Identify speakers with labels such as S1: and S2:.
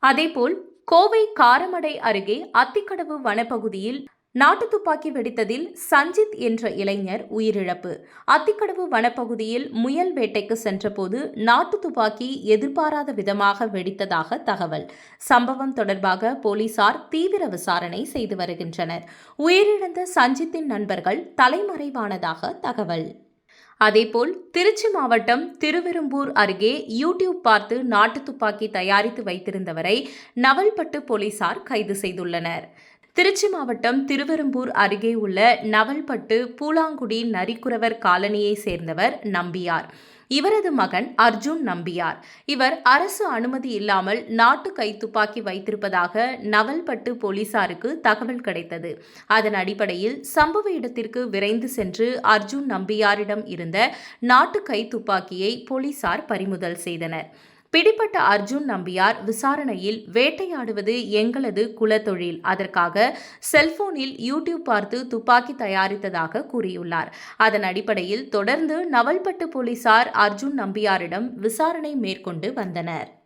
S1: அதேபோல் கோவை காரமடை அருகே அத்திக்கடவு வனப்பகுதியில் நாட்டு துப்பாக்கி வெடித்ததில் சஞ்சித் என்ற இளைஞர் உயிரிழப்பு. அத்திக்கடவு வனப்பகுதியில் முயல் வேட்டைக்கு சென்றபோது நாட்டு துப்பாக்கி எதிர்பாராத விதமாக வெடித்ததாக தகவல். சம்பவம் தொடர்பாக போலீசார் தீவிர விசாரணை செய்து வருகின்றனர். உயிரிழந்த சஞ்சித்தின் நண்பர்கள் தலைமறைவானதாக தகவல். அதேபோல் திருச்சி மாவட்டம் திருவெரும்பூர் அருகே யூடியூப் பார்த்து நாட்டு துப்பாக்கி தயாரித்து வைத்திருந்தவரை நவல்பட்டு போலீசார் கைது செய்துள்ளனர். திருச்சி மாவட்டம் திருவெரும்பூர் அருகே உள்ள நவல்பட்டு பூலாங்குடி நரிக்குறவர் காலனியைச் சேர்ந்தவர் நம்பியார். இவரது மகன் அர்ஜுன் நம்பியார். இவர் அரசு அனுமதி இல்லாமல் நாட்டு கைத்துப்பாக்கி வைத்திருப்பதாக நவல்பட்டு போலீசாருக்கு தகவல் கிடைத்தது. அதன் அடிப்படையில் சம்பவ இடத்திற்கு விரைந்து சென்று அர்ஜுன் நம்பியாரிடம் இருந்த நாட்டு கைத்துப்பாக்கியை போலீசார் பறிமுதல் செய்தனர். பிடிப்பட்ட அர்ஜுன் நம்பியார் விசாரணையில் வேட்டையாடுவது எங்களது குலத்தொழில், அதற்காக செல்போனில் யூடியூப் பார்த்து துப்பாக்கி தயாரித்ததாக கூறியுள்ளார். அதன் அடிப்படையில் தொடர்ந்து நவல்பட்டு போலீசார் அர்ஜுன் நம்பியாரிடம் விசாரணை மேற்கொண்டு வந்தனர்.